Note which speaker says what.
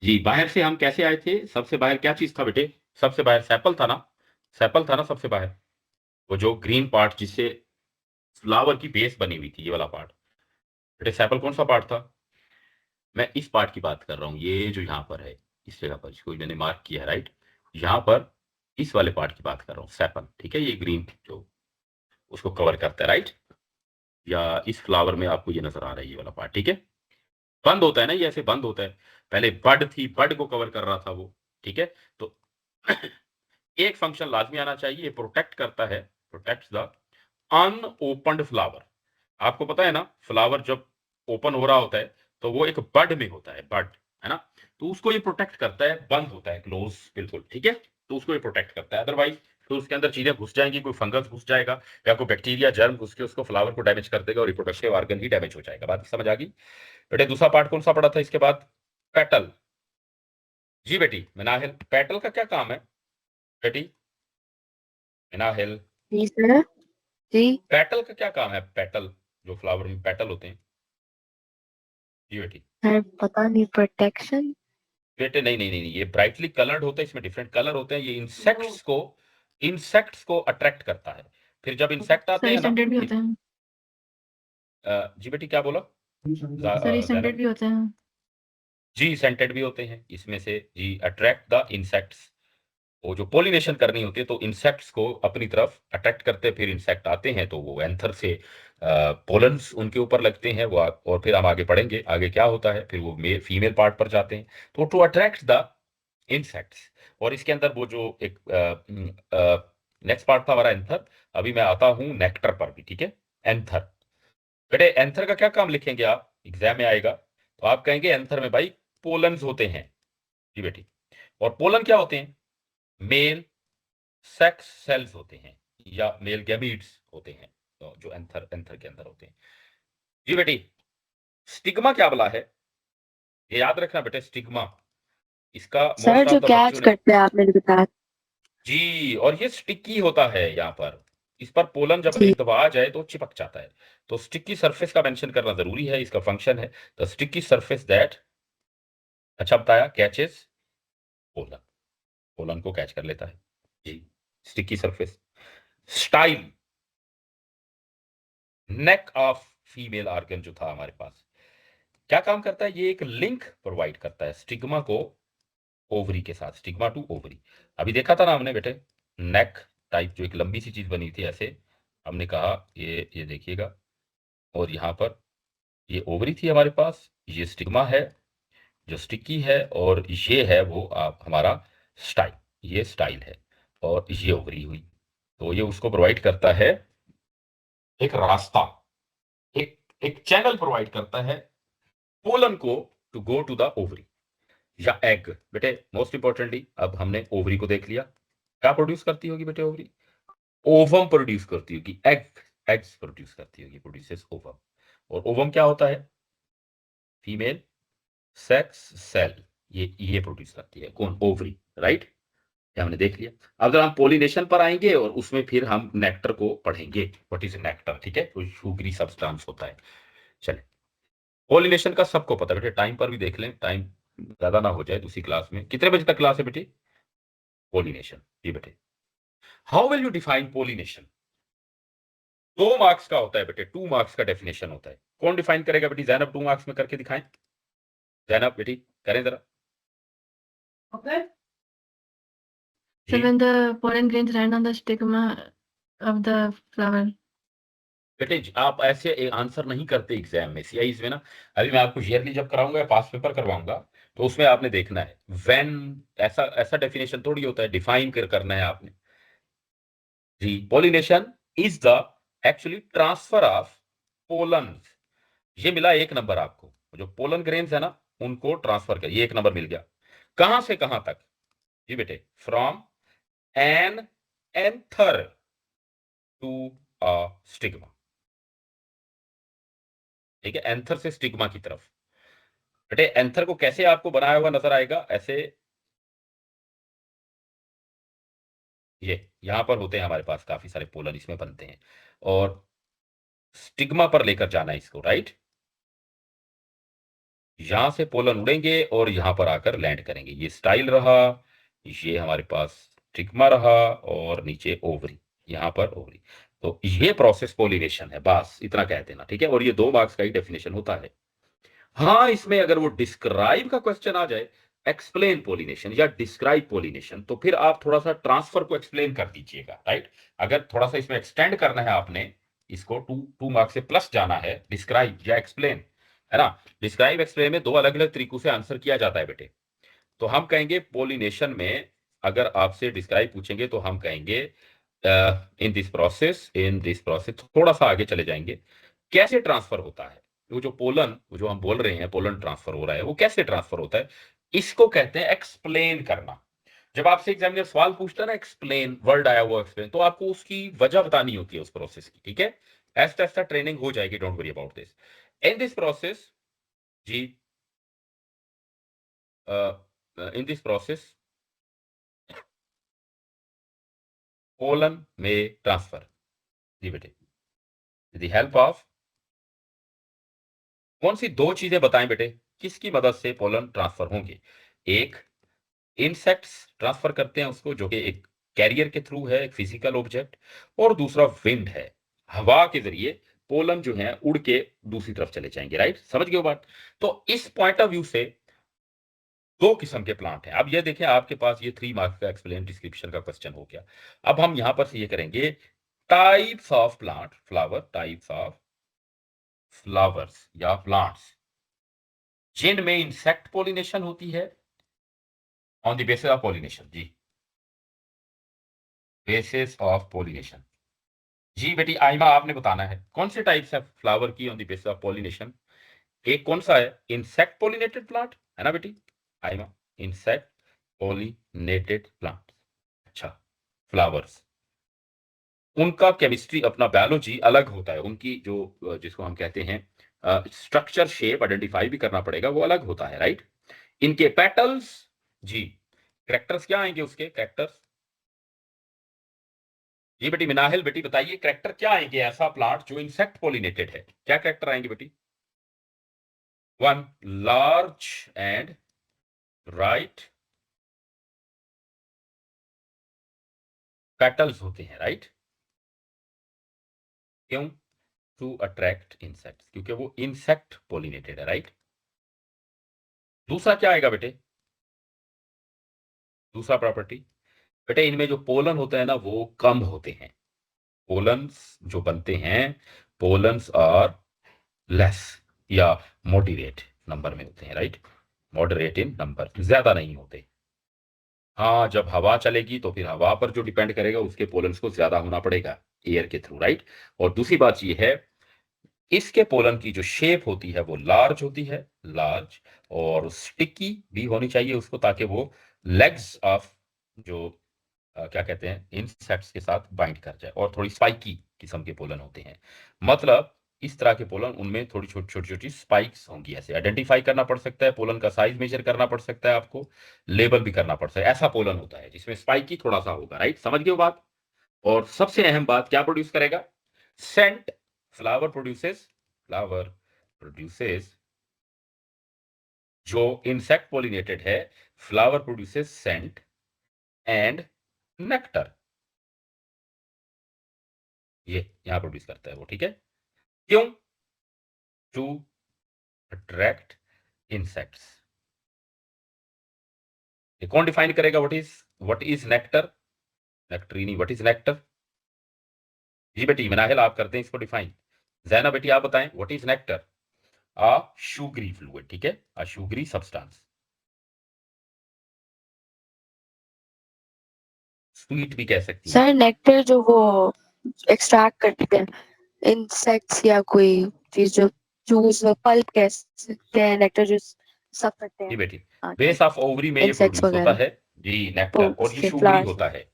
Speaker 1: जी, बाहर से हम कैसे आए थे? सबसे बाहर क्या चीज़ था बेटे? सबसे बाहर सैपल था ना? सैपल था ना सबसे बाहर? वो जो ग्रीन पार्ट जिससे फ्लावर की बेस बनी हुई थी, ये वाला पार्ट। बेटे सैपल कौन-सा पार्ट था? मैं इस पार्ट की बात कर रहा हूँ, ये जो यहाँ पर है, इस जगह पर जिसको मैंने मार्क किया है, राइट? यहाँ पर इस वाले पार्ट की बात कर रहा हूँ, सैपल, ठीक है? ये ग्रीन जो उसको कवर करता है, राइट? या इस फ्लावर में आपको ये नज़र आ रहा है, ये वाला पार्ट, ठीक है? बंद होता है ना, ये ऐसे बंद होता है। पहले बड थी, बड को कवर कर रहा था वो, ठीक है? तो एक फंक्शन लाज़मी आना चाहिए, ये प्रोटेक्ट करता है, प्रोटेक्ट्स द अनओपन्ड फ्लावर। आपको पता है ना, फ्लावर जब ओपन हो रहा होता है, तो वो एक बड में होता है, बड, है ना? तो उसको ये प्रोटेक्ट करता है, बंद होता है, क्लोज़ बिल्कुल, ठीक है? तो उसको ये प्रोटेक्ट करता है, अदरवाइज़ तो उसके अंदर चीज़ें घुस जाएँगी, कोई फंगस घुस जाएगा या कोई बैक्टीरिया, जर्म घुस के उसको फ्लावर को डैमेज कर देगा और रिप्रोडक्टिव ऑर्गन ही डैमेज हो जाएगा। बात समझ आ गई? बेटे दूसरा पार्ट कौन-सा पड़ा था इसके बाद? पेटल। जी बेटी, मिनाहिल, पेटल का क्या काम है बेटी? मिनाहिल,
Speaker 2: जी सर। जी।
Speaker 1: पेटल का क्या काम है? पेटल, जो फ्लावर में पेटल होते हैं। जी बेटी।
Speaker 2: सर पता नहीं, प्रोटेक्शन।
Speaker 1: बेटे नहीं, नहीं, नहीं, नहीं, ये ब्राइटली कलर्ड होते हैं, इसमें डिफरेंट कलर होते हैं, ये इंसेक्ट्स को अट्रैक्ट करता है। फिर जब इंसेक्ट आते
Speaker 2: सर ये
Speaker 1: हैं ना,
Speaker 2: सेंटेड भी होते हैं।
Speaker 1: जी बेटी क्या बोला?
Speaker 2: सर ये सेंटेड
Speaker 1: ज़ैनब?
Speaker 2: भी होते हैं।
Speaker 1: जी, सेंटेड भी होते हैं, इसमें से जी अट्रैक्ट द इंसेक्ट्स। वो जो पॉलिनेशन करनी होती है तो इंसेक्ट्स को अपनी तरफ अट्रैक्ट करते हैं, फिर इंसेक्ट आते हैं तो वो एंथर से पोलन्स उनके ऊपर लगते हैं, और फिर हम आगे पढ़ेंगे आगे क्या होता है, फिर वो फीमेल पार्ट पर जाते हैं, तो टू अट्रैक्ट द इंसेक्ट्स। और इसके अंदर वो जो एक नेक्स्ट पार्ट था हमारा एंथर। अभी मैं आता हूं नेक्टर पर भी, ठीक है? एंथर। बेटे एंथर का क्या काम लिखेंगे आप, एग्जाम में आएगा तो आप कहेंगे एंथर में भाई पोलन्स होते हैं। जी बेटी। और पोलन क्या होते हैं? मेल सेक्स सेल्स होते हैं या मेल गैमीट्स होते हैं, तो जो एंथर एंथर के अंदर होते हैं। जी बेटी। स्टिग्मा क्या बला है? ये याद रखना बेटे, स्टिग्मा। इसका
Speaker 2: सर
Speaker 1: मोस्ट
Speaker 2: जो
Speaker 1: ऑफ द बच्चों
Speaker 2: कैच
Speaker 1: ने।
Speaker 2: करते हैं आप मेरे साथ।
Speaker 1: जी, और ये स्टिकी होता है यहाँ पर। इस पर पोलन जब
Speaker 2: जी
Speaker 1: एक दबा आ जाए तो चिपक जाता है। तो स्टिकी सरफेस का मेंशन करना जरूरी है, इसका फंक्शन है द स्टिकी सरफेस दैट, अच्छा बताया, कैचेस पोलन, पोलन को कैच कर लेता है। जी। Sticky surface. Style, neck of female organ जो था हमारे पास, क्या काम करता है? ये एक लिंक प्रोवाइड करता है स्टिग्मा को ओवरी के साथ, स्टिग्मा टू ओवरी। अभी देखा था ना हमने बेटे, नेक टाइप जो एक लंबी सी चीज बनी थी ऐसे, हमने कहा ये देखिएगा, और यहाँ पर ये ओवरी थी हमारे पास, ये स्टिग्मा है जो स्टिकी है, और ये है वो आप हमारा स्टाइल, ये स्टाइल है, और ये ओवरी हुई। तो ये उसको प्रोवाइड करता है एक रास्ता, एक एक चैनल प्रोवाइड करता है पोलन को to go to the ovary या एग। बेटे मोस्ट इंपॉर्टेंटली अब हमने ओवरी को देख लिया, क्या प्रोड्यूस करती होगी बेटे ओवरी? ओवम प्रोड्यूस करती होगी, एग, एग्स प्रोड्यूस करती होगी, प्रोड्यूसेस ओवम। और ओवम क्या होता है? फीमेल सेक्स सेल, ये प्रोड्यूस करती है, कौन? Ovary, right? ये हमने देख लिया। अब जरा हम पोलिनेशन पर आएंगे और उसमें फिर हम नेक्टर को पढ़ेंगे, व्हाट इज नेक्टर, ठीक है? तो शुगरी सब्सटेंस होता है। चले, पोलिनेशन का सबको पता है बेटे, टाइम पर भी देख लें, टाइम ज्यादा ना हो जाए दूसरी क्लास में। कितने बजे तक क्लास है बेटी? पोलिनेशन, जी बेटे। How will you define pollination? 2 marks का होता है बेटे, 2 मार्क्स का डेफिनेशन होता है। कौन डिफाइन करेगा बेटी? जैनब 2 मार्क्स में करके दिखाएं। जैनब बेटी करें जरा।
Speaker 2: Okay. So
Speaker 1: ji
Speaker 2: when the pollen grains land on the stigma of the flower.
Speaker 1: बेटे आप ऐसे आंसर नहीं करते एग्जाम में, सीआईज में ना। अभी मैं आपको ईयरली जब कराऊंगा या पास पेपर करवाऊंगा, तो उसमें आपने देखना है व्हेन, ऐसा ऐसा डेफिनेशन थोड़ी होता है, डिफाइन करना है आपने। जी, pollination is the actually transfer of pollen. ये मिला 1 नंबर आपको, जो पोलन ग्रेन्स है ना, उनको ट्रांसफर कर, ये 1 नंबर मिल गया। कहां से कहां तक? जी बेटे, from an anther to a stigma, ठीक है? एंथर से स्टिग्मा की तरफ। बेटे एंथर को कैसे आपको बनाया हुआ नजर आएगा? ऐसे, ये यहां पर होते हैं हमारे पास काफी सारे पोलन, इसमें बनते हैं, और स्टिग्मा पर लेकर जाना है इसको, राइट? यहां से पोलन उड़ेंगे और यहां पर आकर लैंड करेंगे। ये स्टाइल रहा, ये हमारे पास स्टिग्मा रहा और नीचे ओवरी, यहां पर ओवरी। तो ये प्रोसेस पोलिनेशन है, बस इतना कह देना, ठीक है। और ये 2 मार्क्स का ही डेफिनेशन होता है। हाँ, इसमें अगर वो डिस्क्राइब का क्वेश्चन आ जाए, एक्सप्लेन पोलिनेशन या डिस्क्राइब पोलिनेशन, तो फिर आप थोड़ा सा ट्रांसफर को एक्सप्लेन कर दीजिएगा, राइट। अगर थोड़ा सा इसमें एक्सटेंड करना है आपने, इसको 2 मार्क्स से प्लस जाना है, डिस्क्राइब या एक्सप्लेन, है ना। डिस्क्राइब एक्सप्लेन में 2 अलग अलग तरीकों से आंसर किया जाता है बेटे। तो हम कहेंगे पोलिनेशन में अगर आपसे डिस्क्राइब पूछेंगे तो हम कहेंगे इन दिस प्रोसेस थोड़ा सा आगे चले जाएंगे, कैसे ट्रांसफर होता है। वो जो पोलन, वो जो हम बोल रहे हैं पोलन ट्रांसफर हो रहा है, वो कैसे ट्रांसफर होता है, इसको कहते हैं एक्सप्लेन करना। जब आपसे एग्जामिनर सवाल पूछता है ना, एक्सप्लेन वर्ड आया हुआ एक्सप्लेन, तो आपको उसकी वजह बतानी होती है उस प्रोसेस की, ठीक है। ऐसा ऐसा ट्रेनिंग हो जाएगी, don't worry about this. In this process जी, इन दिस प्रोसेस पोलन में ट्रांसफर, जी बेटे, विद द हेल्प ऑफ कौन सी 2 चीजें बताएं बेटे, किसकी मदद से पोलन ट्रांसफर होंगे। एक, इंसेक्ट्स ट्रांसफर करते हैं उसको, जो कि एक कैरियर के थ्रू है, एक फिजिकल ऑब्जेक्ट। और दूसरा विंड है, हवा के जरिए पोलन जो है उड़ के दूसरी तरफ चले जाएंगे, राइट। समझ गए बात। तो इस पॉइंट ऑफ व्यू से 2 किस्म के प्लांट हैं। अब ये देखें, आपके पास ये 3 मार्क्स का एक्सप्लेन डिस्क्रिप्शन का क्वेश्चन हो गया। अब हम यहां पर से ये करेंगे, types of plant, flower, types of flowers या प्लांट्स जिनमें इंसेक्ट पोलिनेशन होती है, on the basis of pollination, जी, बेसिस ऑफ पोलिनेशन। जी बेटी आइमा, आपने बताना है कौन से टाइप्स है फ्लावर की on the basis of pollination. एक कौन सा है, इंसेक्ट पोलिनेटेड प्लांट, है ना बेटी आइमा, इंसेक्ट पोलिनेटेड प्लांट। अच्छा, फ्लावर्स, उनका केमिस्ट्री, अपना बायोलॉजी अलग होता है, उनकी जो जिसको हम कहते हैं स्ट्रक्चर, शेप आइडेंटिफाई भी करना पड़ेगा, वो अलग होता है, राइट। इनके पेटल्स, जी, कैरेक्टर्स क्या आएंगे उसके, कैरेक्टर्स। जी बेटी मिनाहिल, बेटी बताइए कैरेक्टर क्या आएंगे, ऐसा प्लांट जो इंसेक्ट पोलिनेटेड है, क्या कैरेक्टर आएंगे बेटी। 1, लार्ज एंड राइट पेटल्स होते हैं, राइट। क्यों, टू अट्रैक्ट इंसेक्ट्स, क्योंकि वो इंसेक्ट पोलिनेटेड है, राइट। दूसरा क्या आएगा बेटे, दूसरा प्रॉपर्टी, बेटे इनमें जो पोलन होते हैं ना वो कम होते हैं। पोलन्स जो बनते हैं, पोलन्स आर लेस या मॉडरेट नंबर में होते हैं, राइट। मॉडरेट इन नंबर, ज्यादा नहीं होते। हाँ, जब हवा चलेगी तो फिर हवा पर जो डिपेंड करेगा उसके पोलन्स को ज्यादा होना पड़ेगा एयर के थ्रू, राइट। और दूसरी बात ये है, इसके पोलन की जो शेप होती है वो लार्ज होती है, लार्ज, और स्टिकी भी होनी चाहिए उसको, ताकि वो लेग्स ऑफ जो क्या कहते हैं इंसेक्ट्स के साथ बाइंड कर जाए। और थोड़ी स्पाइकी किस्म के पोलन होते हैं, मतलब इस तरह के पोलन, उनमें थोड़ी छोटी छोटी छोटी स्पाइक्स होंगी। ऐसे आइडेंटिफाई करना पड़ सकता है, पोलन का साइज मेजर करना पड़ सकता है आपको, लेबल भी करना पड़ सकता है। ऐसा पोलन होता है जिसमें स्पाइकी थोड़ा सा होगा, राइट। समझ गए वो बात। और सबसे अहम बात, क्या प्रोड्यूस करेगा, सेंट। फ्लावर प्रोड्यूसेस जो इंसेक्ट पोलिनेटेड है, flower produces scent and nectar, ये यहां प्रोड्यूस करता है वो, ठीक है। क्यों, टू अट्रैक्ट इंसेक्ट्स। ये कौन डिफाइन करेगा, what is nectar, nectarine, what is nectar. जी बेटी मिनाहिल, आप करते हैं इसको डिफाइन। जैना बेटी आप बताएं, what is nectar. A sugary fluid, ठीक है, अ शुगरी सब्सटेंस, स्वीट भी कह सकती हैं।
Speaker 3: सर नेक्टर जो वो एक्सट्रैक्ट करते हैं इंसेक्ट्स या कोई चीज, जो जूस पल्प कह सकते हैं, नेक्टर जूस सब करते
Speaker 1: जी
Speaker 3: हैं
Speaker 1: बेटी, बेस ऑफ ओवरी में ये
Speaker 3: इंसेक्ट्स
Speaker 1: प्रोड्यूस होता
Speaker 3: वगैरह
Speaker 1: है, जी नेक्टर, और ये
Speaker 3: उसके
Speaker 1: शुगरी
Speaker 3: फ्लावर्स
Speaker 1: होता
Speaker 3: में।
Speaker 1: है।